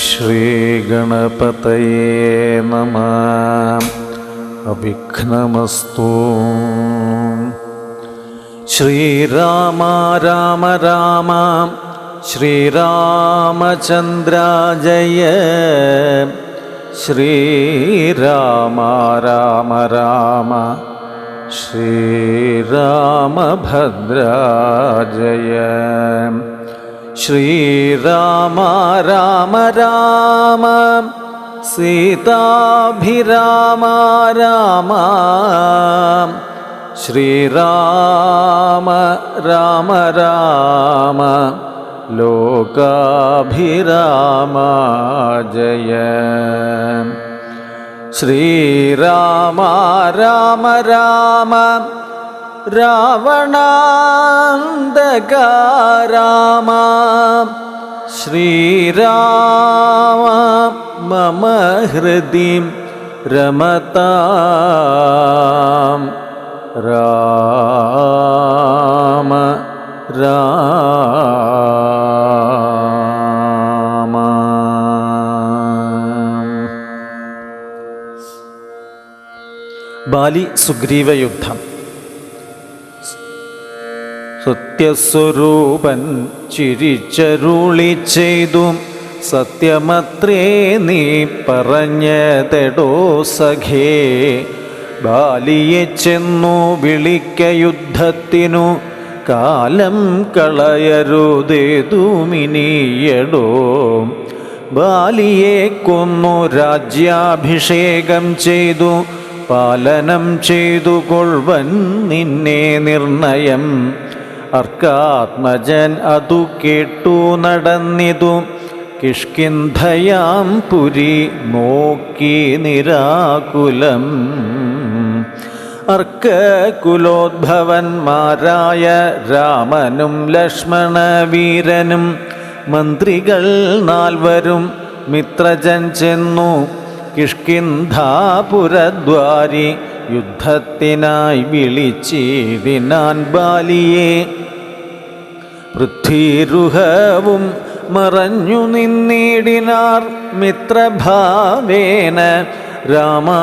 ശ്രീ ഗണപതയേ നമഃ. അവിഘ്നമസ്തു. ശ്രീരാമ രാമ രാമ ശ്രീരാമചന്ദ്ര ജയ. ശ്രീരാമ രാമ രാമ ശ്രീരാമഭദ്ര ജയ. ശ്രീരാമ രാമ രാമ സീതാഭിരാമ രാമ. ശ്രീരാമ രാമ രാമ ലോകാഭിരാമ ജയ. ശ്രീരാമ രാമ രാമ രാവണാന്തക രാമ. ശ്രീരാമ മമ ഹൃദി രമതാം രാമ രാമ. ബാലി സുഗ്രീവ യുദ്ധം. സത്യസ്വരൂപൻ ചിരിച്ചരുളി ചെയ്തു, സത്യമത്രേ നീ പറഞ്ഞതെടോ സഖേ. ബാലിയെ ചെന്നു വിളിക്ക യുദ്ധത്തിനു, കാലം കളയരുതേതുമിനിയടോ. ബാലിയെ കൊന്നു രാജ്യാഭിഷേകം ചെയ്തു, പാലനം ചെയ്തു കൊൾവൻ നിന്നെ നിർണയം. അർക്കാത്മജൻ അതു കേട്ടു നടന്നിതു, കിഷ്കിന്ധയാം പുരി നോക്കി നിരാകുലം. അർക്കകുലോദ്ഭവന്മാരായ രാമനും ലക്ഷ്മണവീരനും മന്ത്രികൾ 4 മിത്രജൻ ചെന്നു, കിഷ്കിന്ധാപുരദ്വാരി യുദ്ധത്തിനായി വിളിച്ചിടിനാൻ ബാലിയെ. പൃഥ്വീരുഹവും മറഞ്ഞു നിന്നിടിനാർ മിത്രഭാവേന രാമാദികളന്നേരം.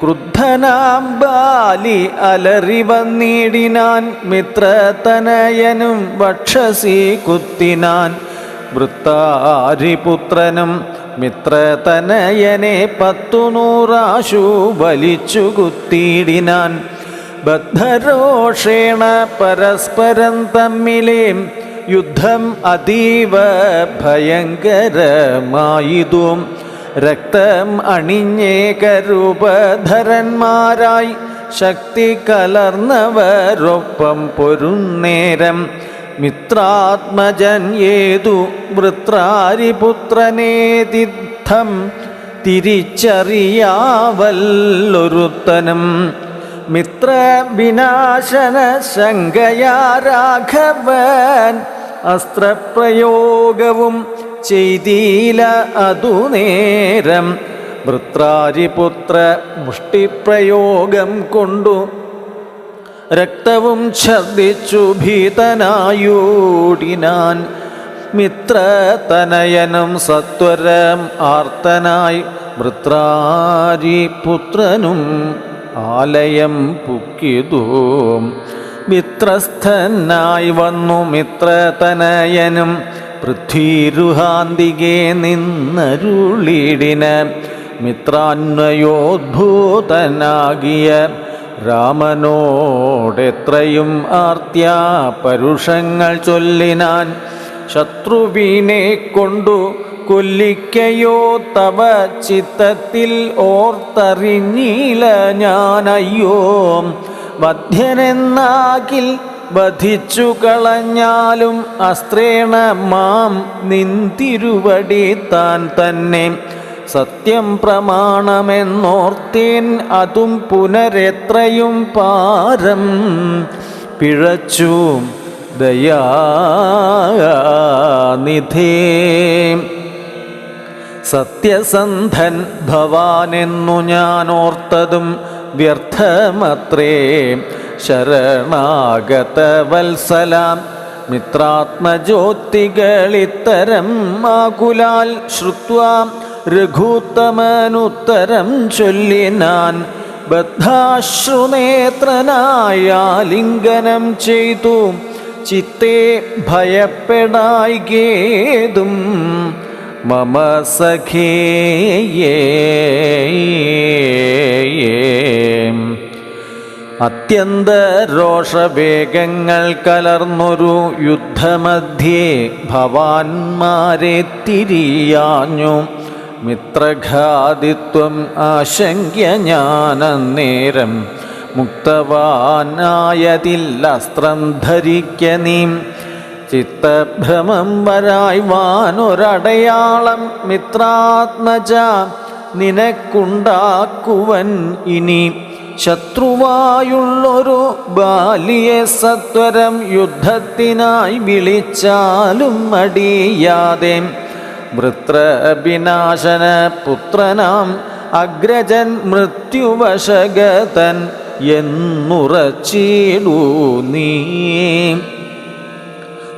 ക്രുദ്ധനാം ബാലി അലറി വന്നിടിനാൻ, മിത്രതനയനും വക്ഷസി കുത്തിനാൻ. വൃത്താരിപുത്രനും മിത്രതനയനെ 10 വലിച്ചു കുത്തിയിടിനാൻ. ബദ്ധരോഷേണ പരസ്പരം തമ്മിലെ യുദ്ധം അതീവ ഭയങ്കരമായിതു. രക്തം അണിഞ്ഞേകരൂപധരന്മാരായി ശക്തി കലർന്നവരൊപ്പം പൊരുന്നേരം. മിത്രാത്മജൻ ഏതു വൃത്രാരിപുത്രനേതിദ്ധം തിരിച്ചറിയാവല്ലൊരുത്തനും. മിത്രവിനാശന ശങ്കയാ രാഘവൻ അസ്ത്രപ്രയോഗവും ചെയ്തീല അതു നേരം. വൃത്രാരിപുത്ര മുഷ്ടിപ്രയോഗം കൊണ്ടു രക്തവും ഛർദിച്ചു ഭീതനായോടിനാൻ. മിത്രതനയനും സത്വരം ആർത്തനായി, വൃത്രാരിപുത്രനും ആലയം പുക്കിതു. മിത്രസ്ഥനായി വന്നു മിത്രതനയനും പൃഥ്വീരുഹാന്തികെ നിന്നരുളിടിന. മിത്രാന്വയോദ്ഭൂതനാകിയ രാമനോടെത്രയും ആർത്യാ പരുഷങ്ങൾ ചൊല്ലിനാൻ. ശത്രുവിനെ കൊണ്ടു കൊല്ലിക്കയോ തവ ചിത്തത്തിൽ ഓർത്തറിഞ്ഞില്ല ഞാനയ്യോ. വധ്യനെന്നാകിൽ വധിച്ചു കളഞ്ഞാലും അസ്ത്രേണ മാം നിന്തിരുവടി താൻ തന്നെ. സത്യം പ്രമാണമെന്നോർത്തേൻ അതും പുനരെത്രയും പാരം പിഴച്ചു ദയാനിധേ. സത്യസന്ധൻ ഭവാനെന്നു ഞാൻ ഓർത്തതും വ്യർത്ഥമത്രേ. ശരണാഗത വത്സലാം മിത്രാത്മജ്യോതികളിത്തരം ആകുലാൽ ശ്രുത്വാ രഘുത്തമനുത്തരം ചൊല്ലിനാൻ. ബദ്ധാശ്രുനേത്രനായാലിംഗനം ചെയ്തു ചിത്തേ ഭയപ്പെടായികേതും മമ സഖേ. അത്യന്ത രോഷവേഗങ്ങൾ കലർന്നൊരു യുദ്ധമധ്യേ ഭവാന്മാരെ തിരിയാഞ്ഞു. മിത്രഘാതിത്വം ആശങ്ക്യ ഞാനന്നേരം മുക്തവാനായതില്ലസ്ത്രം ധരിക്ക നീ. ചിത്തഭ്രമം വരായ്വാനൊരടയാളം മിത്രാത്മജ നിനക്കുണ്ടാക്കുവൻ ഇനി. ശത്രുവായുള്ളൊരു ബാലിയെ സത്വരം യുദ്ധത്തിനായി വിളിച്ചാലും മടിയാതെ. വൃത്രവിനാശന പുത്രനാം അഗ്രജൻ മൃത്യുവശഗതൻ എന്നുറച്ചിടൂ നീ.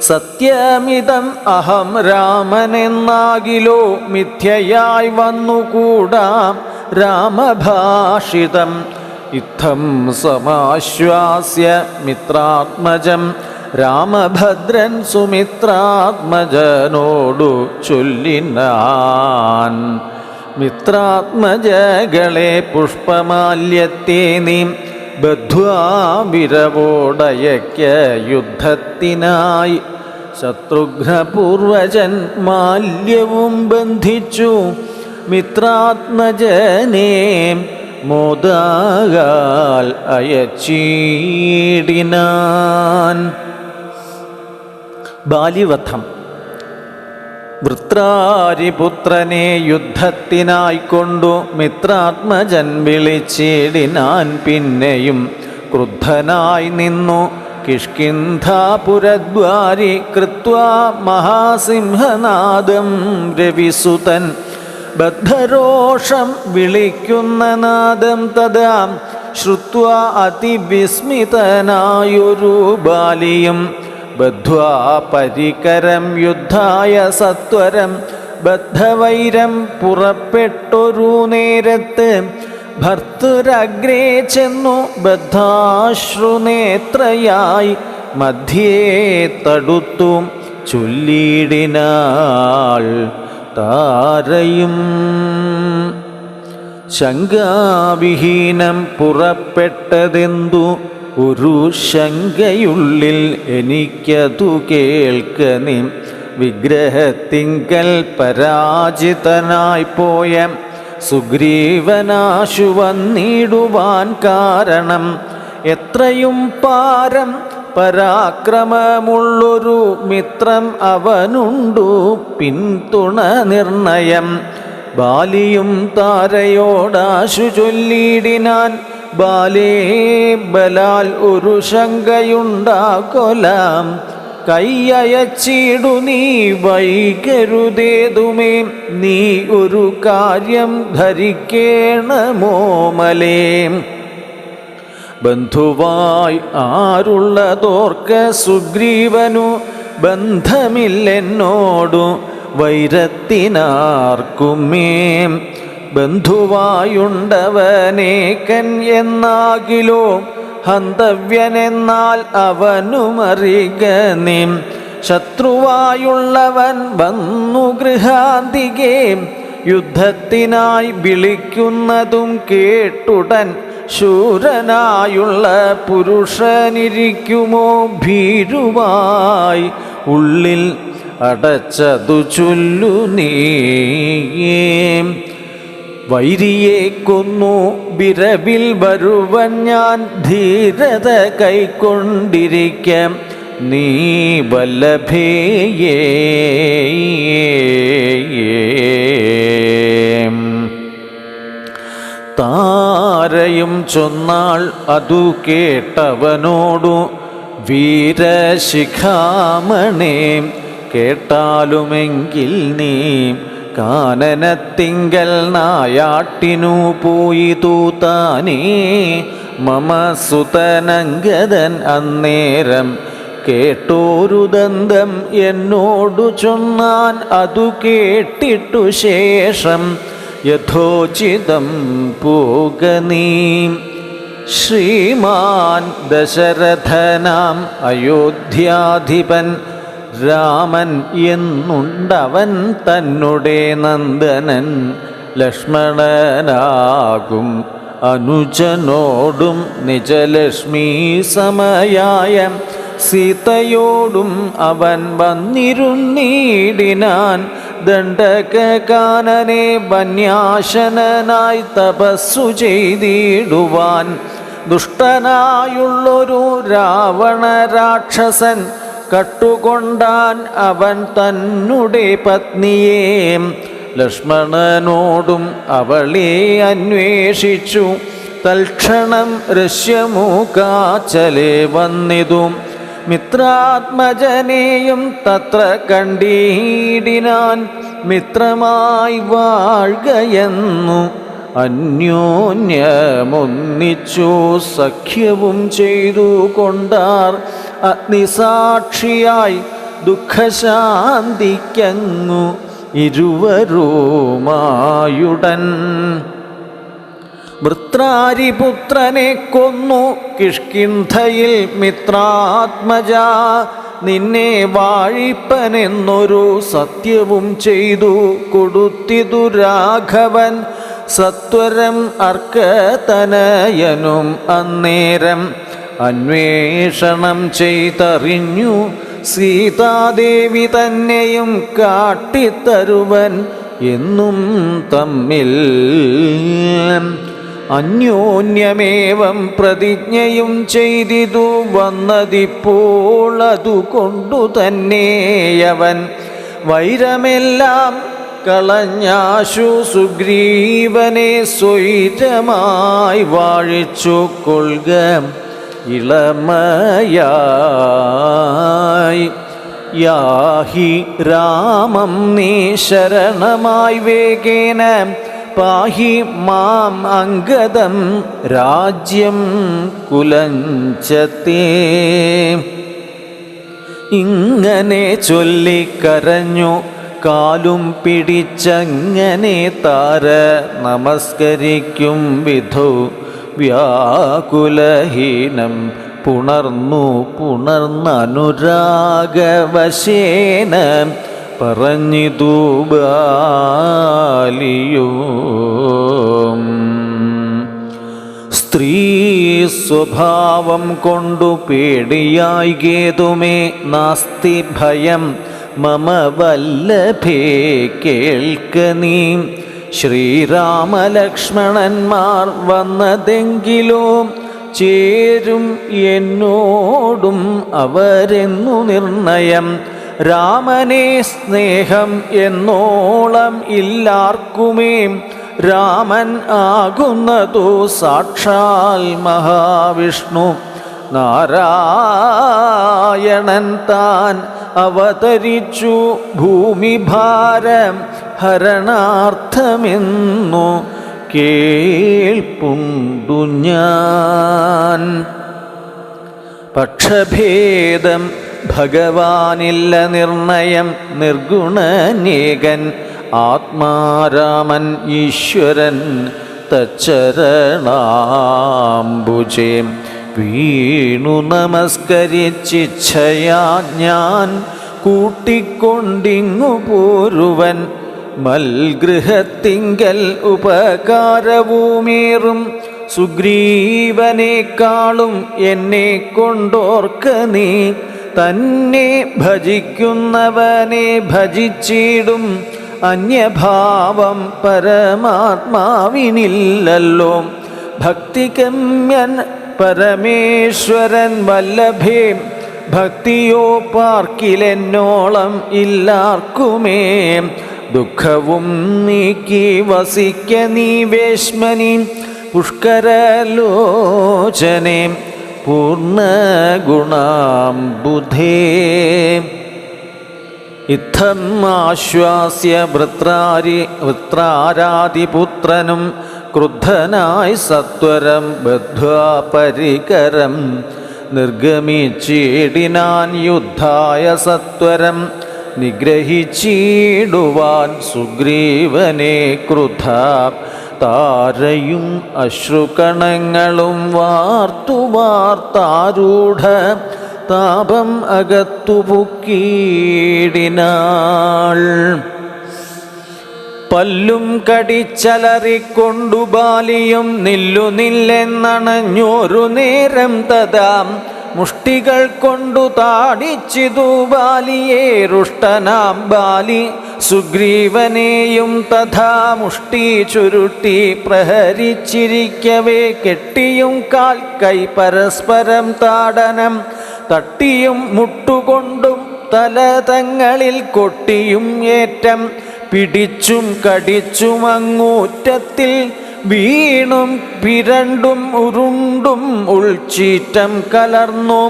സത്യമിതം അഹം രാമനെന്നാകിലോ മിഥ്യയായി വന്നുകൂടാം രാമഭാഷിതം. ഇത്തം സമാശ്വാസ്യ മിത്രാത്മജം രാമഭദ്രൻ സുമിത്രാത്മജനോടു ചൊല്ലിനാൻ. മിത്രാത്മജകളെ പുഷ്പമാല്യത്തെ നീ ബദ്ധ്വാ വിരവോടയക്ക യുദ്ധത്തിനായി. ശത്രുഘ്നപൂർവജൻ മാല്യവും ബന്ധിച്ചു മിത്രാത്മജനെ മോദാൽ അയച്ചീടിനാൻ. ബാലിവധം. വൃത്രാരിപുത്രനെ യുദ്ധത്തിനായിക്കൊണ്ടു മിത്രാത്മജൻ വിളിച്ചിടിനാൻ. പിന്നെയും ക്രുദ്ധനായി നിന്നു കിഷ്കിന്ധാപുരദ്വാരി കൃത്വാ മഹാസിംഹനാദം രവിസുതൻ. ബദ്ധരോഷം വിളിക്കുന്ന നാദം തഥാ ശ്രുത്വാ അതിവിസ്മിതനായൊരു ബാലിയും ബദ്ധ്വാ പരികരം യുദ്ധായ സത്വരം. ബദ്ധവൈരം പുറപ്പെട്ടൊരു നേരത്ത് ഭർത്തൃരഗ്രേ ചെന്നു ബദ്ധാശ്രുനേത്രയായി മധ്യേ തടുത്തു ചൊല്ലിടിനാൾ താരയും. ശങ്കാവിഹീനം പുറപ്പെട്ടതെന്തു ഒരു ശങ്കയുള്ളിൽ എനിക്കതു കേൾക്ക നീ. വിഗ്രഹത്തിങ്കൽ പരാജിതനായി പോയ സുഗ്രീവനാശു വന്നിടുവാൻ കാരണം. എത്രയും പാരം പരാക്രമമുള്ളൊരു മിത്രം അവനുണ്ടു പിന്തുണ നിർണയം. ബാലിയും താരയോടാശു ചൊല്ലിടിനാൻ. ബാലേ ബലാൽ ഒരു ശങ്കയുണ്ടാകൊലാം. കൈയച്ചിടു നീ വൈകരുതേതുമേ. നീ ഒരു കാര്യം ധരിക്കേണമോമലേ. ബന്ധുവായി ആരുള്ളതോർക്ക സുഗ്രീവനു ബന്ധമില്ലെന്നോടു വൈരത്തിനാർക്കുമേ. ബന്ധുവായുണ്ടവനേകൻ എന്നാകിലോ ഹന്തവ്യനെന്നാൽ അവനുമറിക നീ. ശത്രുവായുള്ളവൻ വന്നു ഗൃഹാന്തികേ യുദ്ധത്തിനായി വിളിക്കുന്നതും കേട്ടുടൻ ശൂരനായുള്ള പുരുഷനിരിക്കുമോ ഭീരുവായി ഉള്ളിൽ അടച്ചതു ചൊല്ലു നീ. വൈരിയെ കൊന്നു വിരവിൽ വരുവൻ ഞാൻ ധീരത കൈക്കൊണ്ടിരിക്കാം നീ വല്ലഭേയേ. താരയും ചൊന്നാൾ അതു കേട്ടവനോടു വീരശിഖാമണേ. കേട്ടാലുമെങ്കിൽ നീ കാനനത്തിങ്കൽ നായാട്ടിനു പോയിതു താനേ മമ സുതനങ്കദൻ അന്നേരം കേട്ടോരു ദന്തം എന്നോടു ചൊന്നാൻ അതു കേട്ടിട്ടു ശേഷം യഥോചിതം പോക നീ ശ്രീമാൻ ദശരഥനാം അയോധ്യാധിപൻ രാമൻ എന്നുണ്ടവൻ തന്നുടെ നന്ദനൻ ലക്ഷ്മണനാകും അനുജനോടും നിജലക്ഷ്മി സമയായ സീതയോടും അവൻ വന്നിരുന്നീടിനാൻ ദണ്ഡകാനനെ വന്യാശനായി തപസ്സു ചെയ്തിടുവാൻ ദുഷ്ടനായുള്ളൊരു രാവണ രാക്ഷസൻ കട്ടുകൊണ്ടാൻ അവൻ തന്നുടെ പത്നിയെ ലക്ഷ്മണനോടും അവളെ അന്വേഷിച്ചു തൽക്ഷണം ഋഷ്യമൂകാചലെ വന്നിതും മിത്രാത്മജനെയും തത്ര കണ്ടീടിനാൻ മിത്രമായി വാഴുകയെന്നു അന്യോന്യമൊന്നിച്ചു സഖ്യവും ചെയ്തു കൊണ്ടാർ അഗ്നിസാക്ഷിയായി ദുഃഖശാന്തിക്കങ്ങു ഇരുവരുമായുടൻ വൃത്രാരിപുത്രനെ കൊന്നു കിഷ്കിന്ധയിൽ മിത്രാത്മജ നിന്നെ വാഴിപ്പനെന്നൊരു സത്യവും ചെയ്തു കൊടുത്തിതു രാഘവൻ സത്വരം അർക്കതനയനും അന്നേരം അന്വേഷണം ചെയ്തറിഞ്ഞു സീതാദേവി തന്നെയും കാട്ടിത്തരുവൻ എന്നും തമ്മിൽ അന്യോന്യമേവം പ്രതിജ്ഞയും ചെയ്തിതു വന്നതിപ്പോൾ അതുകൊണ്ടു തന്നെയവൻ വൈരമെല്ലാം കളഞ്ഞാശു സുഗ്രീവനെ സ്വൈരമായി വാഴിച്ചു കൊള്ളുക ഇളമയായി യാഹി രാമം നീ ശരണമായി വേഗേന പാഹി മാം അംഗദം രാജ്യം കുലഞ്ചത്തേ ഇങ്ങനെ ചൊല്ലിക്കരഞ്ഞു കാലും പിടിച്ചങ്ങനെ താര നമസ്കരിക്കും വിധു വ്യാകുലഹീനം പുണർന്നനുരാഗവശേന പറഞ്ഞിതു ബാലിയോ സ്ത്രീ സ്വഭാവം കൊണ്ടു പേടിയായി ഗേതുമേ നാസ്തി ഭയം മമ വല്ലഭേ കേൾക്ക നീ ശ്രീരാമലക്ഷ്മണന്മാർ വന്നതെങ്കിലോ ചേരും എന്നോടും അവരെന്നു നിർണയം രാമനെ സ്നേഹം എന്നോളം ഇല്ലാർക്കുമേ രാമൻ ആകുന്നതു സാക്ഷാൽ മഹാവിഷ്ണു നാരായണൻ താൻ അവതരിച്ചു ഭൂമിഭാരം ഹരണാർത്ഥമെന്നു കേൾപ്പുണ്ടു ഞാൻ പക്ഷഭേദം ഭഗവാനില്ല നിർണയം നിർഗുണനേകൻ ആത്മാരാമൻ ഈശ്വരൻ തച്ചരണാംബുജേ വീണു നമസ്കരിച്ചിച്ഛയാ ഞാൻ കൂട്ടിക്കൊണ്ടിങ്ങു പോരുവൻ മൽഗൃഹത്തിങ്കൽ ഉപകാരവുമേറും സുഗ്രീവനേക്കാളും എന്നെ കൊണ്ടോർക്ക നീ തന്നെ ഭജിക്കുന്നവനെ ഭജിച്ചിടും അന്യഭാവം പരമാത്മാവിനില്ലല്ലോ ഭക്തികമ്യൻ പരമേശ്വരൻ വല്ലഭേ ഭക്തിയോ പാർക്കിലെന്നോളം ഇല്ലാർക്കുമേ ദുഃഖവും നീക്കി വസിക്ക നീ വേശ്മനി പുഷ്കരലോചനെ പൂർണ്ണഗുണാംബുധേ ഇത്തം ആശ്വാസ്യ വൃത്രാരാതിപുത്രനും ക്രുദ്ധനായി സത്വരം ബദ്ധ്വാ പരികരം നിർഗമിച്ചിടിനാൻ യുദ്ധായ സത്വരം നിഗ്രഹിച്ചിടുവാൻ സുഗ്രീവനെ ക്രുദ്ധ താരയും അശ്രുകണങ്ങളും വാർത്താരൂഢ താപം അകത്തു പൊക്കീടിനാൾ. പല്ലും കടിച്ചലറിക്കൊണ്ടു ബാലിയും നില്ലെന്നണഞ്ഞൊരു നേരം തഥാം മുഷ്ടികൾ കൊണ്ടു താടിച്ചിതു ബാലിയെ രുഷ്ടനാം ബാലി സുഗ്രീവനെയും തഥാ മുഷ്ടി ചുരുട്ടി പ്രഹരിച്ചിരിക്കവേ കെട്ടിയും കാൽ കൈ പരസ്പരം താടനം തട്ടിയും മുട്ടുകൊണ്ടും തല തങ്ങളിൽ കൊട്ടിയും ഏറ്റം പിടിച്ചും കടിച്ചും അങ്ങൂറ്റത്തിൽ വീണും പിരണ്ടും ഉരുണ്ടും ഉൾച്ചീറ്റം കലർന്നു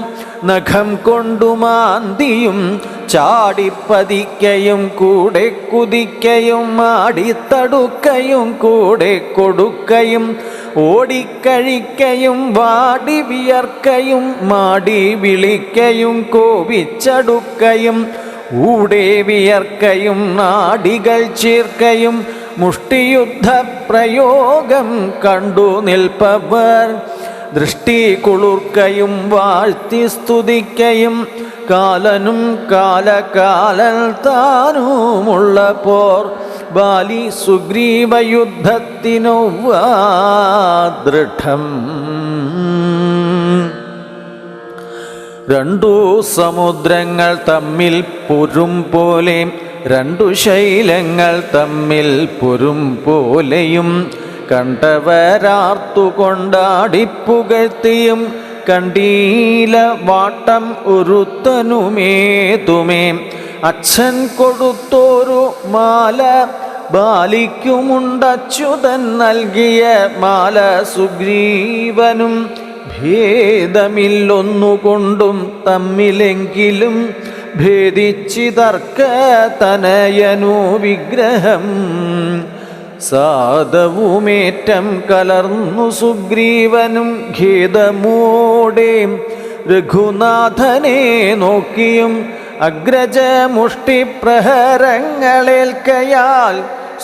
നഖം കൊണ്ടു മാന്തിയും ചാടിപ്പതിക്കയും കൂടെ കുതിക്കയും ആടിത്തടുക്കയും കൂടെ കൊടുക്കയും ഓടിക്കഴിക്കയും വാടി വിയർക്കയും മാടി വിളിക്കയും കോപിച്ചടുക്കയും ഊടെ വിയർക്കയും നാടികൾ ചീർക്കയും മുഷ്ടിയുദ്ധ പ്രയോഗം കണ്ടു നിൽപ്പവർ ദൃഷ്ടി കുളിർക്കയും വാഴ്ത്തി സ്തുതിക്കയും കാലനും കാലകാലൽ താനുമുള്ള പോർ ബാലി സുഗ്രീവയുദ്ധത്തിനു ദൃഢം. രണ്ടു സമുദ്രങ്ങൾ തമ്മിൽ പൊരും പോലെ രണ്ടു ശൈലങ്ങൾ തമ്മിൽ പൊരും പോലെയും കണ്ടവരാർത്തുകൊണ്ടാടിപ്പുകഴ്ത്തിയും കണ്ടീല വാട്ടം ഒരുത്തനുമേതുമേ അച്ഛൻ കൊടുത്തോരു മാല ബാലിക്കുമുണ്ടച്യുതൻ നൽകിയ മാല സുഗ്രീവനും ഭേദമില്ലൊന്നുകൊണ്ടും തമ്മിലെങ്കിലും ഭേദിച്ചിതർക്ക തനയനു വിഗ്രഹം സാധവുമേറ്റം കലർന്നു സുഗ്രീവനും ഖേദമോടെ രഘുനാഥനെ നോക്കിയും അഗ്രജമുഷ്ടിപ്രഹരങ്ങളേൽക്കയാൽ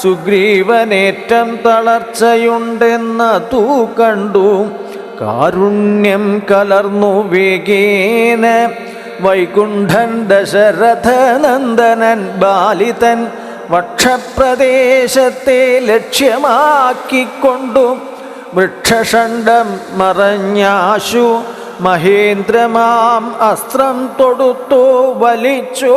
സുഗ്രീവനേറ്റം തളർച്ചയുണ്ടെന്നതു കണ്ടു കാരുണ്യം കലർന്നു വേഗേന വൈകുണ്ഠൻ ദശരഥനന്ദനൻ ബാലിതൻ വക്ഷപ്രദേശത്തെ ലക്ഷ്യമാക്കിക്കൊണ്ടു വൃക്ഷഷണ്ഡം മറഞ്ഞാശു മഹേന്ദ്രമാം അസ്ത്രം തൊടുത്തു വലിച്ചു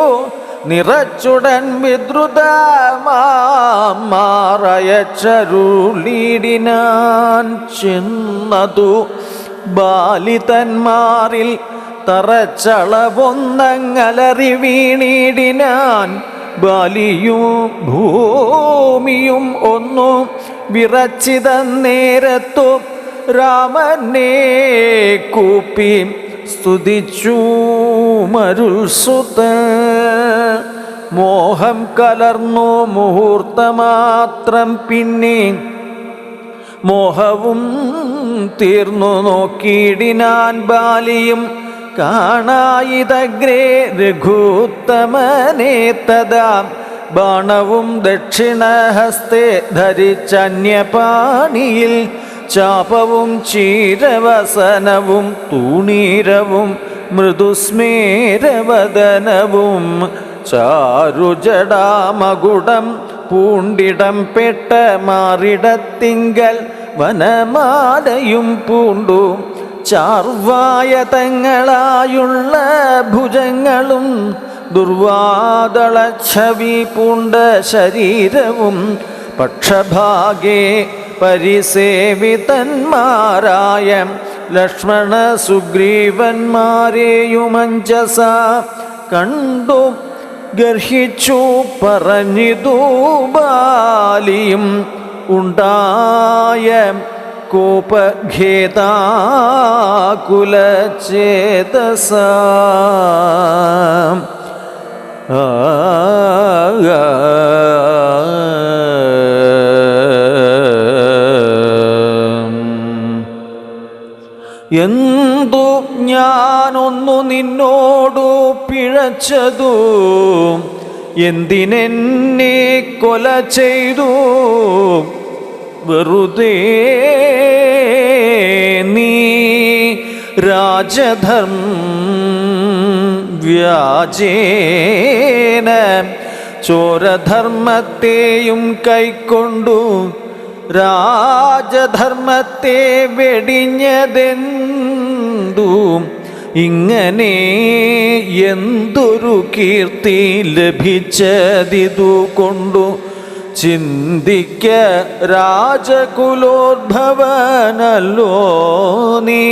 നിറച്ചുടൻ വിദ്രുതമാറയച്ചരുളീടിനാൻ ചെന്നതു ബാലിതന്മാരിൽ തറച്ചളവൊന്നങ്ങലറി വീണിടിനാൻ ബാലിയും ഭൂമിയും ഒന്നു വിറച്ചിത നേരത്തു രാമനെ കൂപ്പി സ്തുതിച്ചു മരുൾസുത മോഹം കലർന്നു മുഹൂർത്തമാത്രം പിന്നെ മോഹവും തീർന്നു നോക്കിയിടിനാൻ ബാലിയും കാണായിതഗ്രേ രഘുത്തമനെ തഥാ ബാണവും ദക്ഷിണഹസ്തേ ധരിച്ചന്യപാണിയിൽ ചാപവും ചീരവസനവും തൂണീരവും മൃദുസ്മേരവദനവും ചാരുജടാമകുടം പൂണ്ടിടം പെട്ട മാറിടത്തിങ്കൽ വനമാലയും പൂണ്ടു ചാർവായ തങ്ങളായുള്ള ഭുജങ്ങളും ദുർവാദളച്ഛവി പൂണ്ട ശരീരവും പക്ഷഭാഗേ പരിസേവിതന്മാരായ ലക്ഷ്മണ സുഗ്രീവന്മാരെയുമഞ്ജസ കണ്ടു ഗർഹിച്ചു പറഞ്ഞിതു ബാലിയും ഉണ്ടായ കോപഖേദാകുലചേതസ എന്തു ഞാനൊന്നു നിന്നോടു പിഴച്ചതു, എന്തിനെന്നെ കൊല ചെയ്തു, വെറുതെ നീ വ്യാജേന ചോരധർമ്മത്തെയും കൈക്കൊണ്ടു രാജധർമ്മത്തെ വെടിഞ്ഞതെന്തു, ഇങ്ങനെ എന്തൊരു കീർത്തി ലഭിച്ചതിതു കൊണ്ടു ചിന്തിക്ക രാജകുലോദ്ഭവനല്ലോ നീ.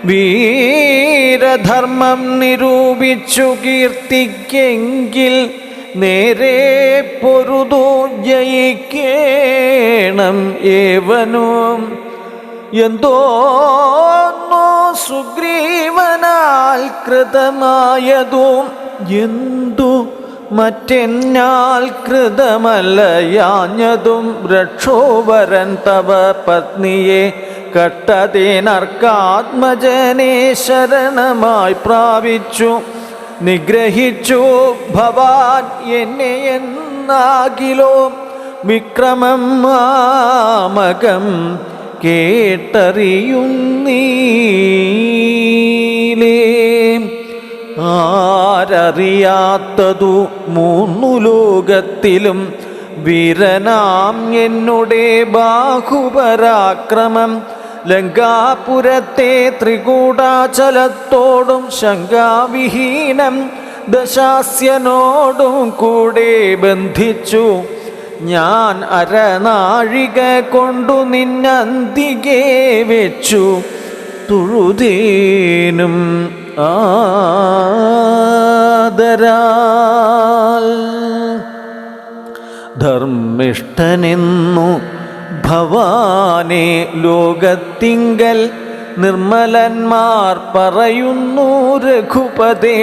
വീരധർമ്മം നിരൂപിച്ചു കീർത്തിക്കെങ്കിൽ നേരെ പൊരുതു ജയിക്കേണം ഏവനും. എന്തോന്നോ സുഗ്രീവനാൽ കൃതമായതും എന്തു മറ്റെന്നാൽ കൃതമല്ലയാഞ്ഞതും, രക്ഷോവരൻ തവ പത്നിയെ കട്ടതേനർക്കാത്മജനെ ശരണമായി പ്രാപിച്ചു നിഗ്രഹിച്ചു ഭവാൻ എന്നെ എന്നാകിലോ വിക്രമം മാമകം കേട്ടറിയുന്നീലേ. ആരറിയാത്തതു മൂന്നു ലോകത്തിലും വീരനാം എന്നുടെ ബാഹുപരാക്രമം, ലങ്കാപുരത്തെ ത്രികൂടാചലത്തോടും ശങ്കാവിഹീനം ദശാസ്യനോടും കൂടെ ബന്ധിച്ചു ഞാൻ അരനാഴിക കൊണ്ടു നിന്നന്തികെ വെച്ചു തുഴുതേനും ആദരാൽ. ധർമ്മിഷ്ഠനെന്നു ഭവാനെ ലോകത്തിങ്കൽ നിർമ്മലന്മാർ പറയുന്നു രഘുപതേ.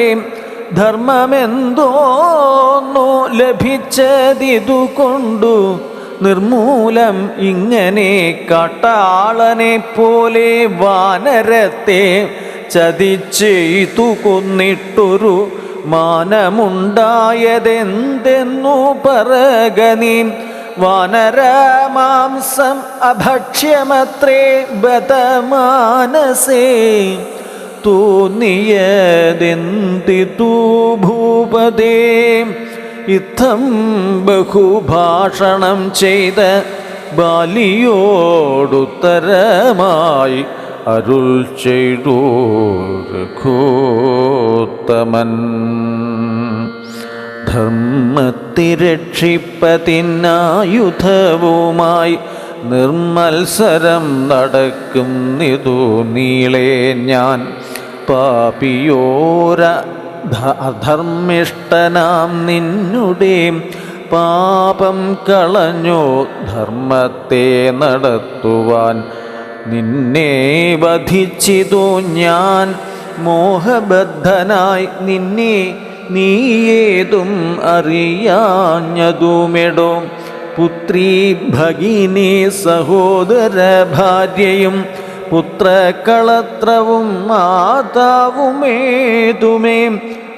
ധർമ്മമെന്തോന്നു ലഭിച്ചതിതുകൊണ്ടു നിർമൂലം ഇങ്ങനെ കാട്ടാളനെ പോലെ വാനരത്തെ ചതിച്ചെയ്തു കൊന്നിട്ടൊരു മാനമുണ്ടായതെന്തെന്നു പറകനീ. വാനരമാംസം അഭക്ഷ്യമത്രേ ബതമാനസേ തോന്നിയതെന്തിതു ഭൂപതേ. ഇത്തം ബഹുഭാഷണം ചെയ്ത ബാലിയോടുത്തരമായി അരുൾ ചെയ്തു രഘുത്തമൻ. ധർമ്മത്തെ രക്ഷിപ്പതിനായുധവുമായി നിർമത്സരം നടക്കുന്നിതു നീളെ ഞാൻ. പാപിയോര അധർമ്മിഷ്ഠനാം നിന്നുടെ പാപം കളഞ്ഞോ ധർമ്മത്തെ നടത്തുവാൻ. നിന്നെ വധിച്ചിതു ഞാൻ മോഹബദ്ധനായി നിന്നെ നീയേതും അറിയാഞ്ഞതുമെടോ. പുത്രീ ഭഗിനി സഹോദര ഭാര്യയും പുത്രകളത്രവും മാതാവുമേതുമേ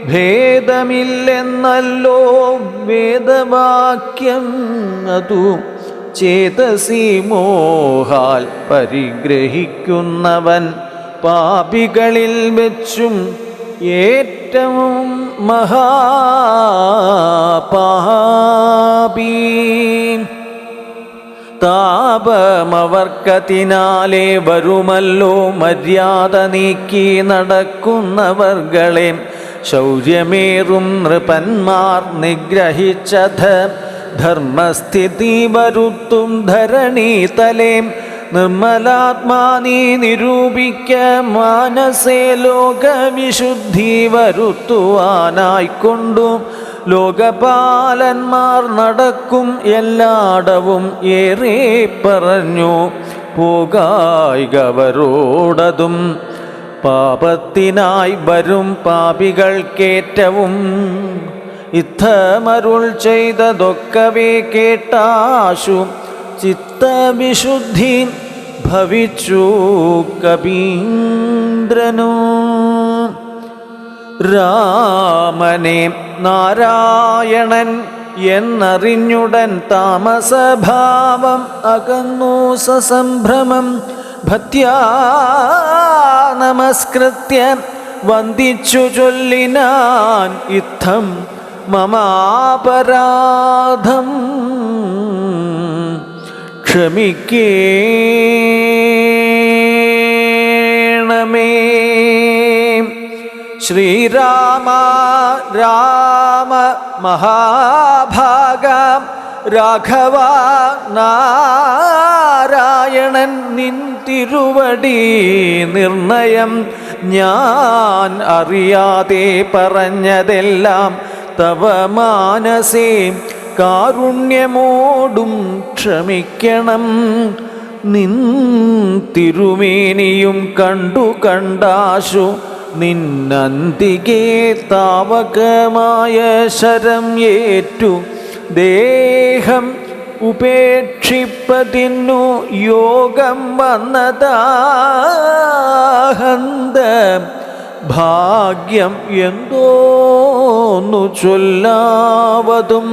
ഭേദമില്ലെന്നല്ലോ വേദവാക്യം. അതു ചേതസി മോഹാൽ പരിഗ്രഹിക്കുന്നവൻ പാപികളിൽ വെച്ചും ഏറ്റവും മഹാപാപി. താപമവർക്കതിനാലേ വരുമല്ലോ മര്യാദ നീക്കി നടക്കുന്നവർകളെ. ശൗര്യമേറും നൃപന്മാർ നിഗ്രഹിച്ച ധർമ്മസ്ഥിതി വരുത്തും ധരണീതലേ. നിർമ്മലാത്മാനീ നിരൂപിക്ക മാനസേ ലോകവിശുദ്ധി വരുത്തുവാനായിക്കൊണ്ടു ലോകപാലന്മാർ നടക്കും എല്ലാടവും ഏറെ പറഞ്ഞു പോകായികവരോടതും. പാപത്തിനായി വരും പാപികൾക്കേറ്റവും ഇത്തമരുൾ ചെയ്തതൊക്കവേ കേട്ടാശു ചിത്തവിശുദ്ധി ഭവിച്ചു കപീന്ദ്രനു. രാമനെ നാരായണൻ എന്നറിഞ്ഞുടൻ താമസഭാവം അകന്നു സസംഭ്രമം ഭക്ത്യാ നമസ്കൃത്യ വന്ദിച്ചു ചൊല്ലിനാൻ ഇത്തം മമാപരാധം ക്ഷമിക്കേണമേ. ശ്രീരാമ രാമ മഹാഭാഗ രാഘവ നാരായണൻ നിൻ തിരുവടി നിർണയം ഞാൻ അറിയാതെ പറഞ്ഞതെല്ലാം തവ മാനസേ കാരുണ്യമോടും ക്ഷമിക്കണം. നിൻ തിരുമേനിയും കണ്ടു കണ്ടാശു നിന്നന്തികെ താവകമായ ശരം ഏറ്റു ദേഹം ഉപേക്ഷിപ്പതിന്നു യോഗം വന്നതാഹന്ത ഭാഗ്യം എന്തോന്നു ചൊല്ലാവതും.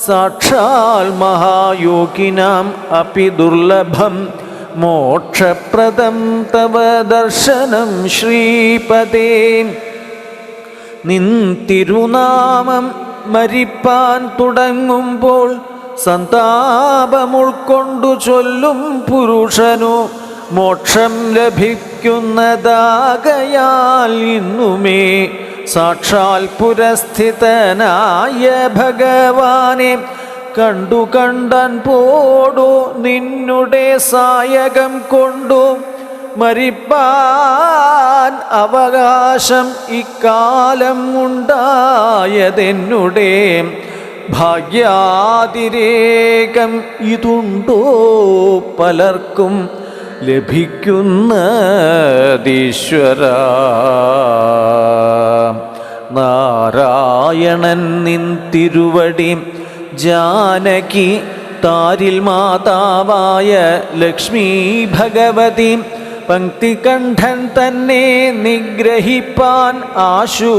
സാക്ഷാൽ മഹായോഗിനാം അപി ദുർലഭം മോക്ഷപ്രദം തവ ദർശനം ശ്രീപദേ. നിൻ തിരുനാമം മരിപ്പാൻ തുടങ്ങുമ്പോൾ സന്താപമുൾക്കൊണ്ടു ചൊല്ലും പുരുഷനു മോക്ഷം ലഭിക്കുന്നതാകയാൽ ഇന്നുമേ സാക്ഷാൽ പുരസ്ഥിതനായ ഭഗവാനെ കണ്ടു കണ്ടൻ പോടു നിന്നുടെ സായകം കൊണ്ടു മരിപ്പാൻ അവകാശം ഇക്കാലം ഉണ്ടായതെന്നുടെ ഭാഗ്യാതിരേകം ഇതുണ്ടോ പലർക്കും ലഭിക്കുന്നതീശ്വര. നാരായണൻ നിൻ തിരുവടി ജാനകി താരിൽ മാതാവായ ലക്ഷ്മി ഭഗവതി പങ്ക്തികണ്ഠൻ തന്നെ നിഗ്രഹിപ്പാൻ ആശു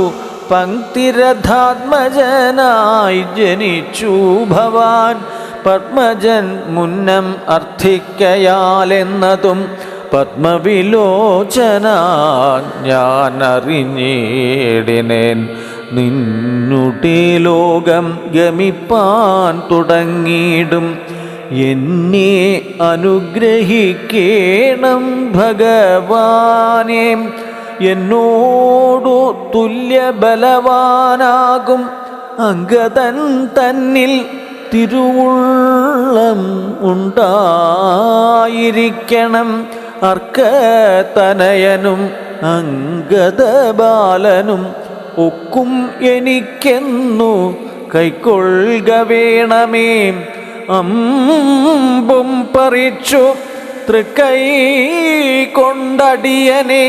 പങ്ക്തിരഥാത്മജനായി ജനിച്ചു ഭവാൻ. പത്മജൻ മുന്നം അർത്ഥിക്കയാലെന്നതും പത്മവിലോചന ഞാൻ അറിഞ്ഞിടിനേൻ. നിന്നുടെ ലോകം ഗമിപ്പാൻ തുടങ്ങിയിടും എന്നെ അനുഗ്രഹിക്കേണം ഭഗവാനെ. എന്നോടു തുല്യബലവാനാകും അംഗദൻ തന്നിൽ തിരുവുള്ളം ഉണ്ടായിരിക്കണം. അർക്കതനയനും അംഗദബാലനും ഒക്കും എനിക്കെന്നു കൈക്കൊള്ളുക വേണമേ. അമ്പും പറിച്ചു തൃക്കൈ കൊണ്ടടിയനെ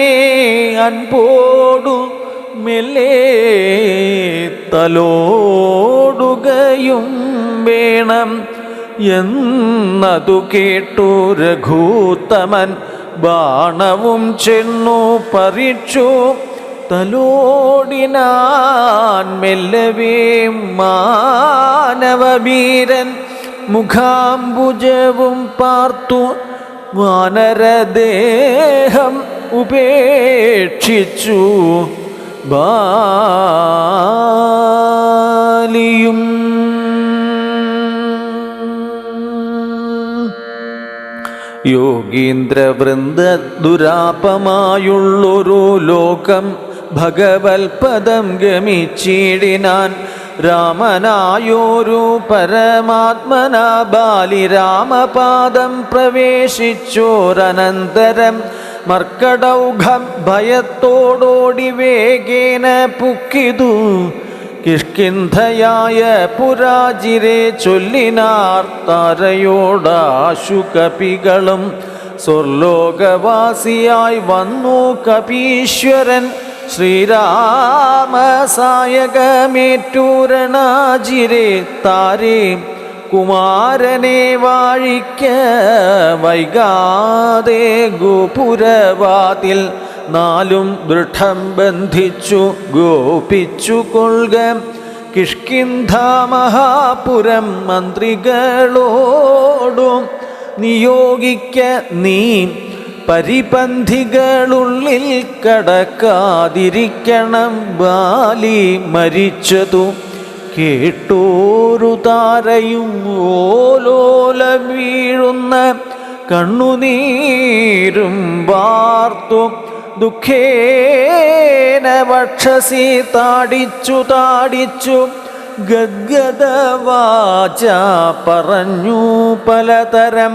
അൻപോടു മെല്ലെ തലോടുകയും വേണം എന്നതു കേട്ടു രഘൂത്തമൻ ബാണവും ചെന്നു പറിച്ചു തലോടിനാൻ മെല്ലവേ മാനവവീരൻ. മുഖാംബുജവും പാർത്തു വാനരദേഹം ഉപേക്ഷിച്ചു ബാലിയും. യോഗീന്ദ്രവൃന്ദ ദുരാപമായുള്ളൊരു ലോകം ഭഗവത്പദം ഗമിച്ചിടിനാൻ. രാമനായോരു പരമാത്മന ബാലി രാമപാദം പ്രവേശിച്ചോരനന്തരം മർക്കടൗഘം ഭയത്തോടോടി വേഗേന പുക്കിതു. കിഷ്കിന്ധയായ പുരാജിരെ ചൊല്ലിനാർ താരയോടാശു കപികളും. സ്വർലോകവാസിയായി വന്നു കപീശ്വരൻ ശ്രീരാമസായകമേറ്റൂരണാജിരെ താരേ കുമാരനെ വാഴിക്ക വൈകാതെ ഗോപുരവാതിൽ നാലും ദൃഢം ബന്ധിച്ചു ഗോപിച്ചു കൊള്ളുക. കിഷ്കിന്ധാമഹാപുരം മന്ത്രികളോടും നിയോഗിക്ക നീ പരിപന്ധികളുള്ളിൽ കടക്കാതിരിക്കണം. ബാലി മരിച്ചതു കേട്ടോരു താരയും ഓലോലം വീഴുന്ന കണ്ണുനീരും വാർത്തു ദുഃഖേന വക്ഷസി താടിച്ചു താടിച്ചു ഗദ്ഗദവാച പറഞ്ഞു പലതരം.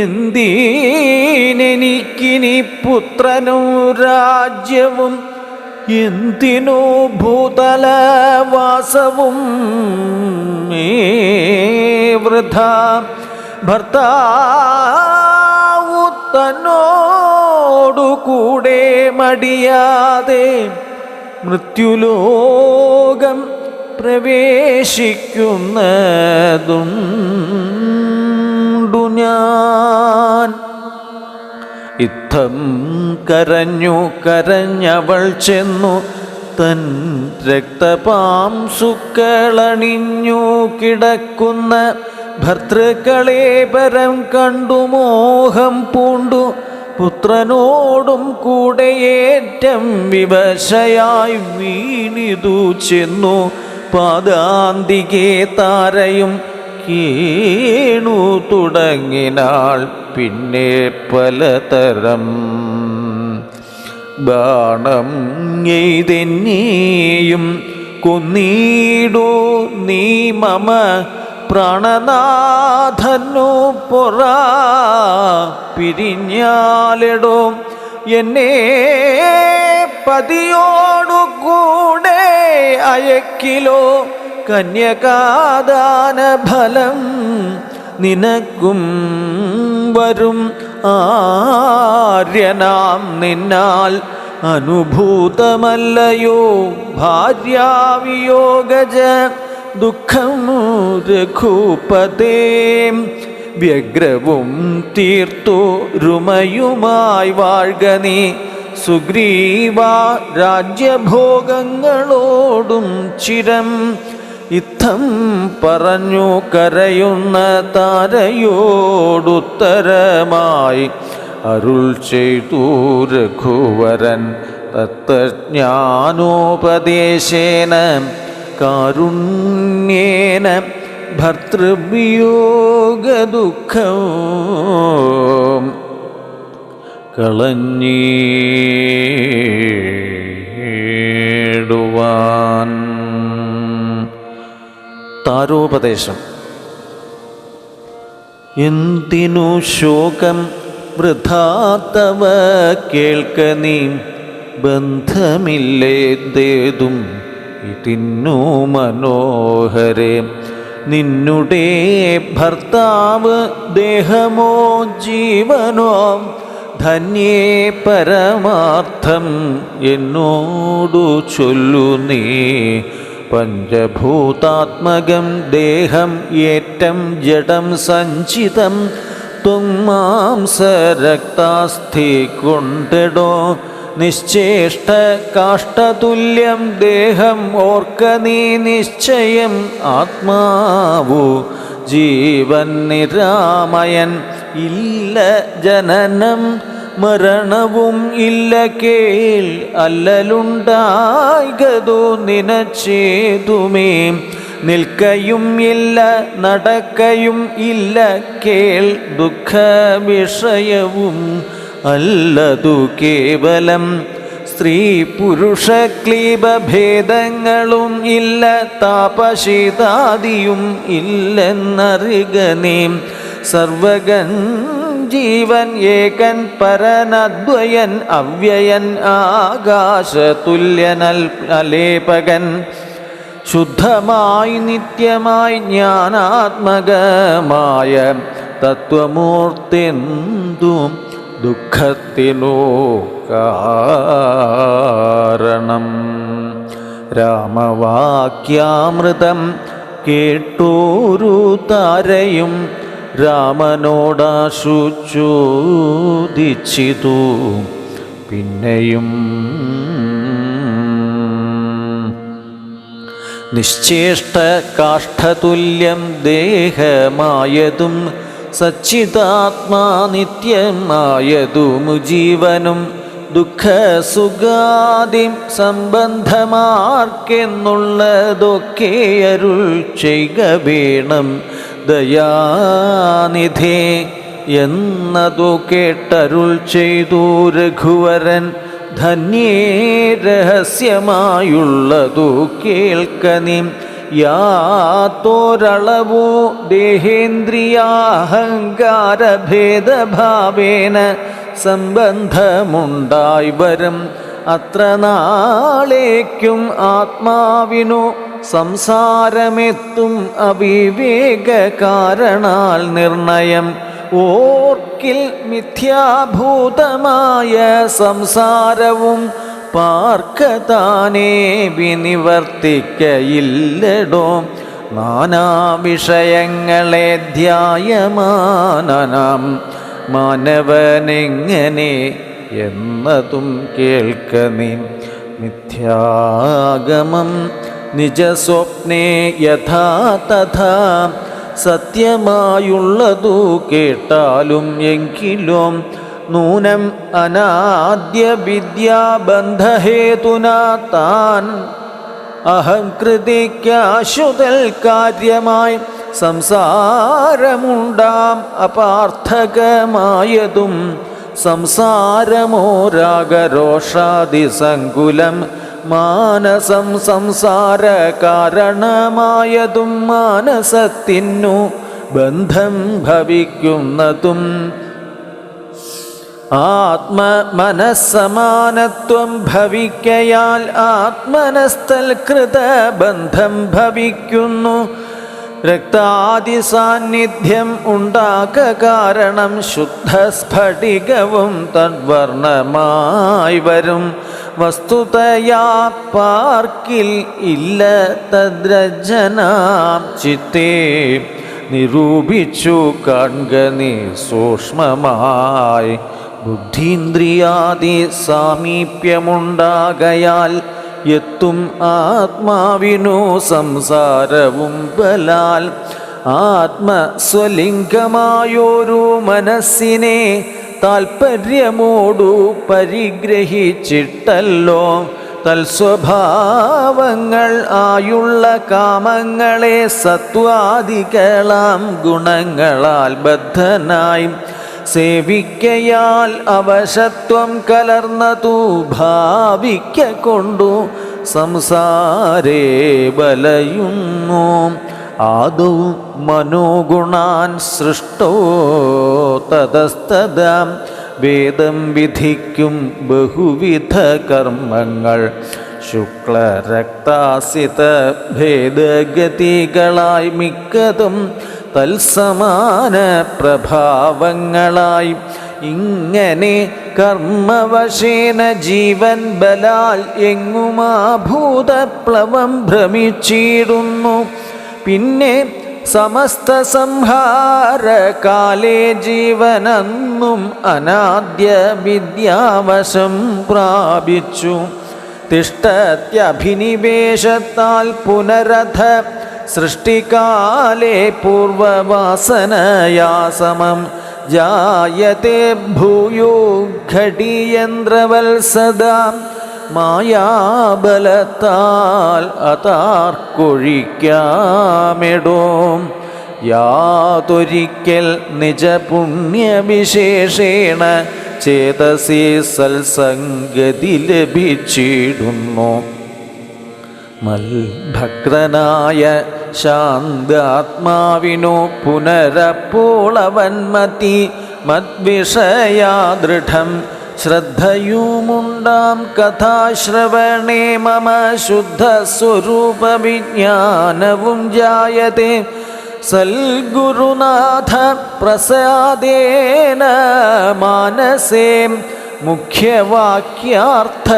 എന്തിനെനിക്കിനി പുത്രനും രാജ്യവും എന്തിനു ഭൂതലവാസവും വൃഥ. ഭർത്താവു തന്നോടു കൂടെ മടിയാതെ മൃത്യുലോകം പ്രവേശിക്കുന്നതുണ്ടു ഞാൻ. ഇത്തം കരഞ്ഞവൾ ചെന്നു തൻ രക്തപാംസുക്കളണിഞ്ഞു കിടക്കുന്ന ഭർത്തൃക്കളെ പരം കണ്ടു മോഹം പൂണ്ടു പുത്രനോടും കൂടെ ഏറ്റം വിവശയായി വീണിതു ചെന്നു പാദാന്തികെ താരയും കേണു തുടങ്ങിനാൾ. പിന്നെ പലതരം ബാണം എയ്തെന്നെയും കൊന്നീടു നീ മമ പ്രാണനാഥനു പൊറ പിരിഞ്ഞാലിടോ എന്നെ പതിയോടു കൂടെ അയക്കിലോ കന്യകാദാന ഫലം നിനക്കും വരും. ആര്യനാം നിന്നാൽ അനുഭൂതമല്ലയോ ഭാര്യാവിയോഗജ ദുഃഖം രഘുപതേ. വ്യഗ്രവും തീർത്തു രുമയുമായി വാഴ്ക നീ സുഗ്രീവ രാജ്യഭോഗങ്ങളോടും ചിരം. ഇത്തം പറഞ്ഞു കരയുന്ന താരയോടുത്തരമായി അരുൾ ചെയ്തു രഘുവരൻ തത്വജ്ഞാനോപദേശേന കാരുണ്യേന ഭർതൃവിയോഗ ദുഃഖം കളഞ്ഞിടുവാൻ. താരോപദേശം. എന്തിനു ശോകം വൃഥാത്തവ കേൾക്ക നീ ബന്ധമില്ലേതേതും ഇതിന്നു മനോഹരേ. നിന്നുടെ ഭർത്താവ് ദേഹമോ ജീവനോ ധന്യേ പരമാർത്ഥം എന്നോടു ചൊല്ലു നീ. പഞ്ചഭൂതാത്മകം ദേഹം ഏറ്റം ജഡം സഞ്ചിതം ത്വമാംസരക്താസ്ഥി കൊണ്ടിടോ നിശ്ചേഷ്ട കാഷ്ടതുല്യം ദേഹം ഓർക്ക നീ നിശ്ചയം. ആത്മാവു ജീവൻ നിരാമയൻ ഇല്ല ജനനം മരണവും ഇല്ല കേൾ അല്ലലുണ്ടായികതു നിനച്ചേതുമേ. നിൽക്കയും ഇല്ല നടക്കയും ഇല്ല കേൾ ദുഃഖവിഷയവും അല്ലതു കേവലം. സ്ത്രീ പുരുഷ ക്ലീബഭേദങ്ങളും ഇല്ല താപശീതാദിയും ഇല്ലെന്നറിക നീ. സർവഗൻ ജീവൻ ഏകൻ പരനദ്വയൻ അവ്യയൻ ആകാശതുല്യനൽ അലേപകൻ. ശുദ്ധമായി നിത്യമായി ജ്ഞാനാത്മകമായ തത്വമൂർത്തിന്തു ദുഃഖത്തിനു കാരണം. രാമവാക്യാമൃതം കേട്ടോരു താരയും രാമനോടാശു ചോദിച്ചിതു പിന്നെയും. നിശ്ചേഷ്ട കാഷ്ഠതുല്യം ദേഹമായതും സച്ചിതാത്മാ നിത്യമായതും ജീവനും ദുഃഖസുഖാദിം സംബന്ധമാർക്കെന്നുള്ളതൊക്കെ അരുൾ ചെയ്ക വേണം ദയാനിധേ എന്നതു കേട്ടരുൾ ചെയ്തു രഘുവരൻ. ധന്യേ രഹസ്യമായുള്ളതു കേൾക്ക നീ. യാതൊരളവോ ദേഹേന്ദ്രിയാഹങ്കാരഭേദഭാവേന സംബന്ധമുണ്ടായി വരും. അത്ര നാളേക്കും ആത്മാവിനു സംസാരമെത്തും അവിവേക കാരണാൽ നിർണയം. ഓർക്കിൽ മിഥ്യാഭൂതമായ സംസാരവും പാർക്കതാനേ വിനിവർത്തിക്കയില്ലടോ. നാനാവിഷയങ്ങളെ ധ്യായമാനം മാനവനെങ്ങനെ എന്നതും കേൾക്ക നീ. മിഥ്യാഗമം നിജസ്വപ്നേ യഥാ തഥാ സത്യമായുള്ളതു കേട്ടാലും എങ്കിലും നൂനം അനാദ്യ വിദ്യാബന്ധഹേതുനാ താൻ അഹംകൃതിക്കാശുതൽ കാര്യമായി സംസാരമുണ്ടാം അപാർത്ഥകമായതും സംസാരമോ രാഗരോഷാദിസങ്കുലം മാനസം സംസാര കാരണമായതും മാനസത്തിനു ബന്ധം ഭവിക്കുന്നതും ആത്മമനസ്സമാനത്വം ഭവിക്കയാൽ ആത്മനസ്ഥൽകൃത ബന്ധം ഭവിക്കുന്നു. രക്താദി സാന്നിധ്യം ഉണ്ടാക കാരണം ശുദ്ധസ്ഫടികവും തദ്വർണമായി വരും. വസ്തുതയാ പാർക്കിൽ ഇല്ല തദ്രജനാം ചിത്തേ നിരൂപിച്ചു കാൺക നീ സൂക്ഷ്മമായി. ബുദ്ധീന്ദ്രിയാദി സാമീപ്യമുണ്ടാകയാൽ എത്തും ആത്മാവിനു സംസാരവും ബലാൽ. ആത്മസ്വലിംഗമായൊരു മനസ്സിനെ താൽപര്യമോടു പരിഗ്രഹിച്ചിട്ടല്ലോ തൽസ്വഭാവങ്ങൾ ആയുള്ള കാമങ്ങളെ സത്വാദികളാം ഗുണങ്ങളാൽ ബദ്ധനായി സേവിക്കയാൽ അവശത്വം കലർന്നതു ഭാവിക്ക കൊണ്ടു സംസാരേ ബലയുന്നു. ആദൗ മനോഗുണാൻ സൃഷ്ടോ തതസ്തദാം വേദം വിധിക്കും ബഹുവിധ കർമ്മങ്ങൾ ശുക്ലരക്താസിത ഭേദഗതികളായി മിക്കതും തൽസമാന പ്രഭാവങ്ങളായി. ഇങ്ങനെ കർമ്മവശേന ജീവൻ ബലാൽ എങ്ങുമാഭൂതപ്ലവം ഭ്രമിച്ചിടുന്നു. പിന്നെ സമസ്ത സംഹാരകാലേ ജീവനെന്നും അനാദ്യ വിദ്യാവശം പ്രാപിച്ചു. തിഷ്ടത്യഭിനിവേശത്താൽ പുനരഥ സൃഷ്ടികാലേ പൂർവവാസനയാ സമം ജായത്തെ ഭൂയോ ഘടിയന്ത്രവത്സദാ. മായാബലത്താൽ അതാർക്കൊഴിക്കാമെടോ. യാതൊരിക്കൽ നിജപുണ്യവിശേഷേണ ചേതസി സൽസംഗതി ലഭിച്ചിടുന്നു. മൽഭക്തനായ ശാന്താത്മാവിനോ പുനരപ്പോളവന്മതി മദ്വിഷയാദൃഢം ശ്രദ്ധയുമുണ്ടാം കഥാശ്രവണേ മമ ശുദ്ധസ്വരൂപവിജ്ഞാനവും ജായത്തെ. സൽഗുരുനാഥ പ്രസാദേന മാനസേ മുഖ്യവാക്യാർത്ഥ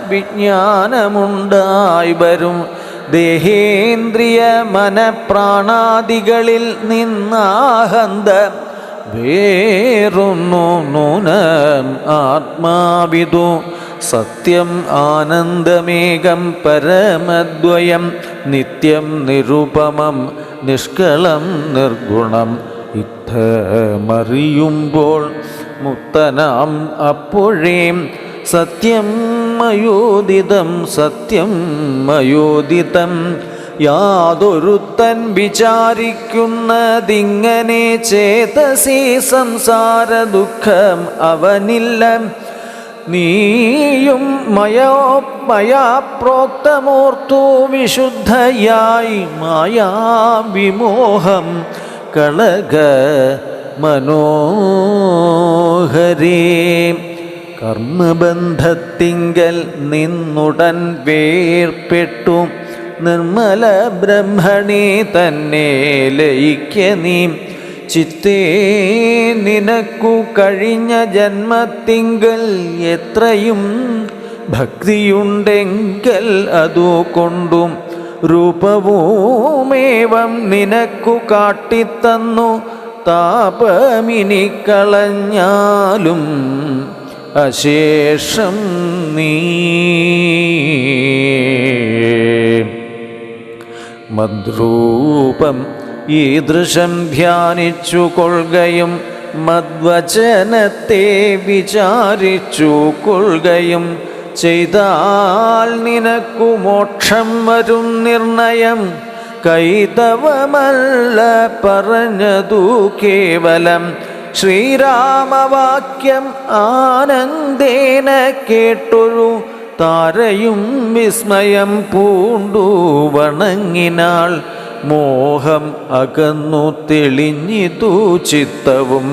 വിജ്ഞാനമുണ്ടായി വരും. ദേഹേന്ദ്രിയ മനപ്രാണാദികളിൽ നിന്നാഹന്ത വേറൊന്നു നൂനം ആത്മാവിദു സത്യം ആനന്ദമേകം പരമദ്വയം നിത്യം നിരുപമം നിഷ്കളം നിർഗുണം. ഇത്തമറിയുമ്പോൾ മുക്തനാം അപ്പോഴേ സത്യം മയോദിതം സത്യം മയോദിതം. യാതൊരുത്തൻ വിചാരിക്കുന്നതിങ്ങനെ ചേതസി സംസാര ദുഃഖം അവനില്ല. നീയും മയാ പ്രോക്തമോർത്തു വിശുദ്ധയായി മായാവിമോഹം കളക മനോഹരേ. കർമ്മബന്ധത്തിങ്കൽ നിന്നുടൻ വേർപ്പെട്ടു നിർമ്മല ബ്രഹ്മണി തന്നെ ലയിക്ക നീ. ചിത്തേ നിനക്കു കഴിഞ്ഞ ജന്മത്തിങ്കൽ എത്രയും ഭക്തിയുണ്ടെങ്കിൽ അതുകൊണ്ടും രൂപവുമേവം നിനക്കു കാട്ടിത്തന്നു താപമിനി കളഞ്ഞാലും അശേഷം നീ. മദ്രൂപം ഈദൃശം ധ്യാനിച്ചു കൊള്ളുകയും മദ്വചനത്തെ വിചാരിച്ചു കൊള്ളുകയും ചെയ്താൽ നിനക്കു മോക്ഷം വരും നിർണയം. കൈതവമല്ല പറഞ്ഞതു കേവലം ശ്രീരാമവാക്യം ആനന്ദേന കേട്ടൊരു താരയും വിസ്മയം പൂണ്ടു വണങ്ങിനാൾ. മോഹം അകന്നു തെളിഞ്ഞിതു ചിത്തവും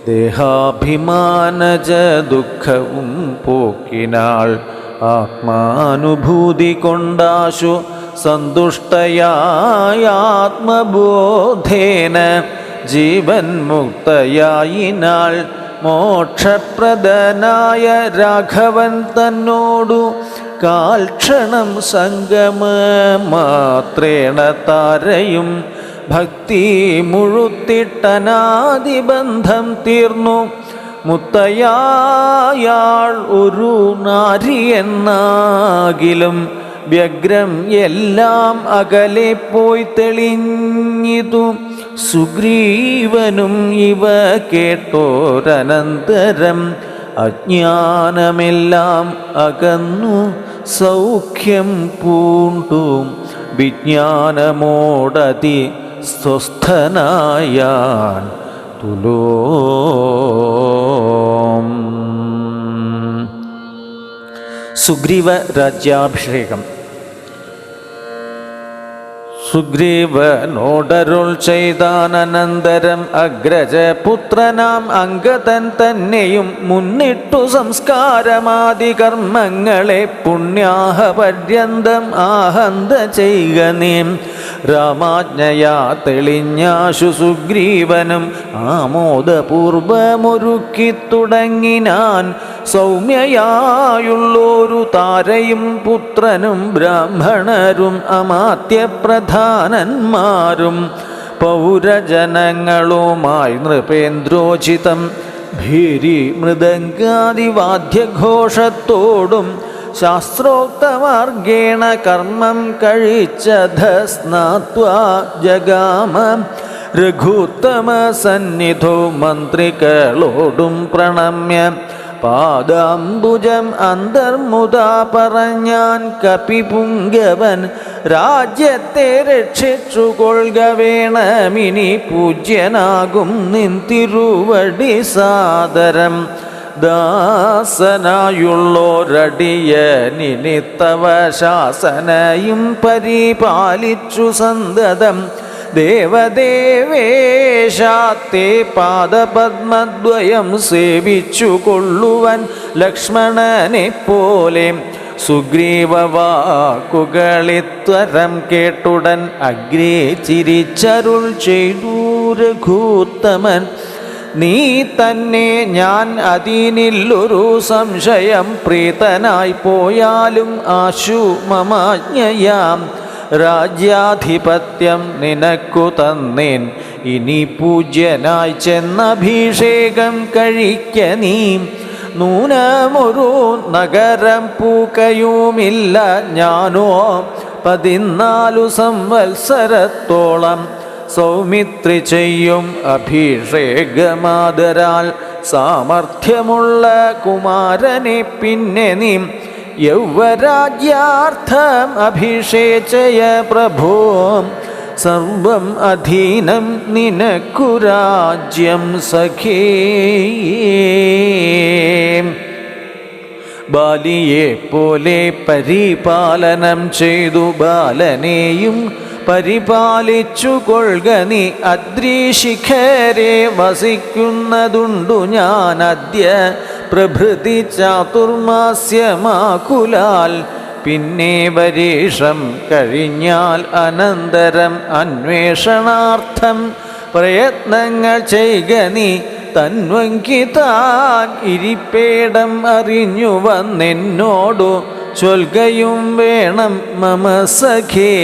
ദേഹാഭിമാനജ ദുഃഖവും പോക്കിനാൾ. ആത്മാനുഭൂതി കൊണ്ടാശു സന്തുഷ്ടയായ ആത്മബോധേന ജീവൻ മുക്തയായിനാൾ. മോക്ഷപ്രദനായ രാഘവൻ തന്നോടു കാൽക്ഷണം സംഗമമാത്രേണ താരയും ഭക്തി മുഴുത്തിട്ടനാദിബന്ധം തീർന്നു. മുത്തയായാൾ ഒരു നാരി എന്നാകിലും വ്യഗ്രം എല്ലാം അകലെ പോയി തെളിഞ്ഞിതു. സുഗ്രീവനും ഇവ കേട്ടോരനന്തരം അജ്ഞാനമെല്ലാം അകന്നു സൗഖ്യം പൂണ്ടു. വിജ്ഞാനമോടതി സ്വസ്ഥനായാൻ തുലോം. സുഗ്രീവ രാജ്യാഭിഷേകം. സുഗ്രീവനോടരുൾ ചെയ്താനന്തരം അഗ്രജപുത്രനാം അംഗദൻ തന്നെയും മുന്നിട്ടു സംസ്കാരമാദി കർമ്മങ്ങളെ പുണ്യാഹ പര്യന്തം ആഹന്ത ചെയ്യുക നീ. രാമാജ്ഞയാ തെളിഞ്ഞാശു സുഗ്രീവനും ആമോദപൂർവമൊരുക്കി തുടങ്ങിനാൻ. സൗമ്യയായുള്ളൊരു താരയും പുത്രനും ബ്രാഹ്മണരും അമാത്യപ്രധാനന്മാരും പൗരജനങ്ങളുമായി നൃപേന്ദ്രോചിതം ഭീരി മൃദംഗാദിവാദ്യഘോഷത്തോടും ശാസ്ത്രോക്തമാർഗേണ കർമ്മം കഴിച്ചധ സ്നാത്വാ ജഗാമ. രഘുത്തമ സന്നിധോ മന്ത്രികളോടും പ്രണമ്യ പാദാംബുജം അന്തർമുദാ പറഞ്ഞാൻ കപിപുങ്കവൻ. രാജ്യത്തെ രക്ഷിച്ചു കൊള്ളുക വേണമിനി പൂജ്യനാകും നിൻ തിരുവടി സാദരം. ദാസനായുള്ളോരടിയനിനി തവ ശാസനയും പരിപാലിച്ചു സന്തതം. ദേവദേവേശാത്തെ പാദപദ്മദ്വയം സേവിച്ചു കൊള്ളുവൻ ലക്ഷ്മണനെ പോലെ. സുഗ്രീവവാക്കുകളിത്വരം കേട്ടുടൻ അഗ്രേ ചിരിച്ചരുൾ ചെയ്തു രഘൂത്തമൻ. നീ തന്നെ ഞാൻ അതിനില്ലൊരു സംശയം, പ്രീതനായി പോയാലും ആശു മമാജ്ഞയാം. രാജ്യാധിപത്യം നിനക്കു തന്നേൻ, ഇനി പൂജ്യനായി ചെന്നഭിഷേകം കഴിക്ക നീ. നൂനമൊരു നഗരം പൂക്കയുമില്ല ഞാനോ 14 സംവത്സരത്തോളം. സൗമിത്രി ചെയ്യും അഭിഷേകമാദരാൽ സാമർഥ്യമുള്ള കുമാരനെ പിന്നെ നീ യൗവരാജ്യാർത്ഥം അഭിഷേചയ പ്രഭോ. സർവം അധീനം നിനക്കു രാജ്യം സഖേ. ബാലിയെ പോലെ പരിപാലനം ചെയ്തു ബാലനെയും പരിപാലിച്ചു കൊള്ളുക നീ. അദ്രിശിഖരെ വസിക്കുന്നതുണ്ടു ഞാൻ അദ്യ പ്രഭൃതി ചാതുർമാസ്യമാകുലാൽ. പിന്നെ വരീഷം കഴിഞ്ഞാൽ അനന്തരം അന്വേഷണാർത്ഥം പ്രയത്നങ്ങൾ ചെയ്യുക നീ. തന്വങ്കിതാൻ ഇരിപ്പേടം അറിഞ്ഞു വന്നെന്നോടു ചൊൽകയും വേണം മമ സഖേ.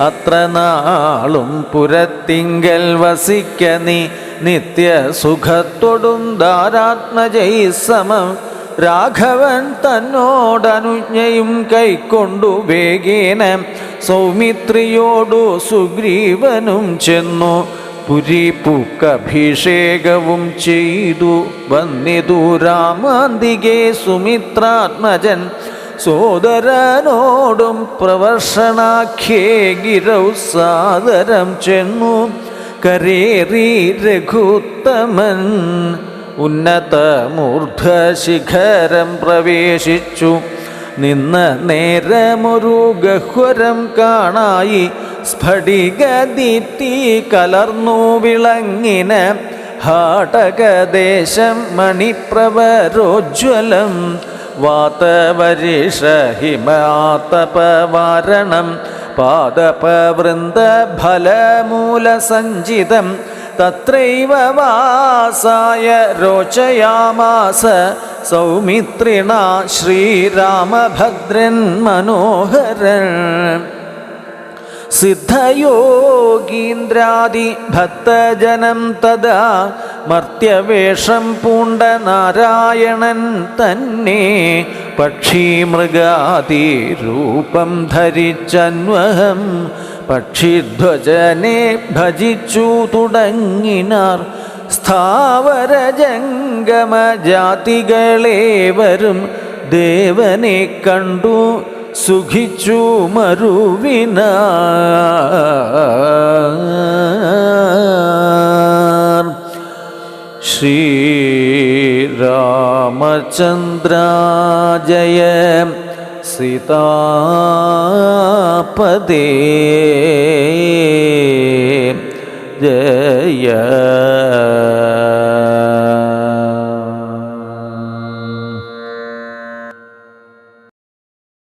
അത്ര നാളും പുരത്തിങ്കൽ വസിക്ക നീ നിത്യസുഖത്തോടും ധാരാത്മജൈസമം. രാഘവൻ തന്നോടനുജ്ഞയും കൈക്കൊണ്ടു വേഗേന സൗമിത്രിയോടു സുഗ്രീവനും ചെന്നു. പുരിപ്പുക്കഭിഷേകവും ചെയ്തു വന്നിതു രാമാന്തികെ സുമിത്രാത്മജൻ. സോദരനോടും പ്രവർഷണാഖ്യേ ഗിരൗ സാദരം ചെന്നു കരേറി രഘുത്തമൻ. ഉന്നതമൂർധശിഖരം പ്രവേശിച്ചു നിന്ന നേരമൊരു ഗഹ്വരം കാണായി. സ്ഫടികദീപ്തി കലർന്നു വിളങ്ങിന ഹാടകദേശം മണിപ്രവരോജ്വലം. വാതവരിഷഹിമാതപവാരണം പാദപവൃന്ദഫലമൂലസഞ്ചിതം. തത്രൈവ വാസായ രോചയാമാസ സൗമിത്രിണാ ശ്രീരാമഭദ്രൻ മനോഹരൻ. സിദ്ധയോഗീന്ദ്രാദി ഭക്തജനം തഥാ മർത്യവേഷം പൂണ്ട നാരായണൻ തന്നെ. പക്ഷിമൃഗാദി രൂപം ധരിച്ചന്വഹം പക്ഷിധ്വജനെ ഭജിച്ചു തുടങ്ങിനാർ. സ്ഥാവര ജംഗമ ജാതികളേവരും ദേവനെ കണ്ടു സുഖിച്ചു മരുവിനാർ. ശ്രീരാമചന്ദ്രാജയ സീതാപദേ ജയ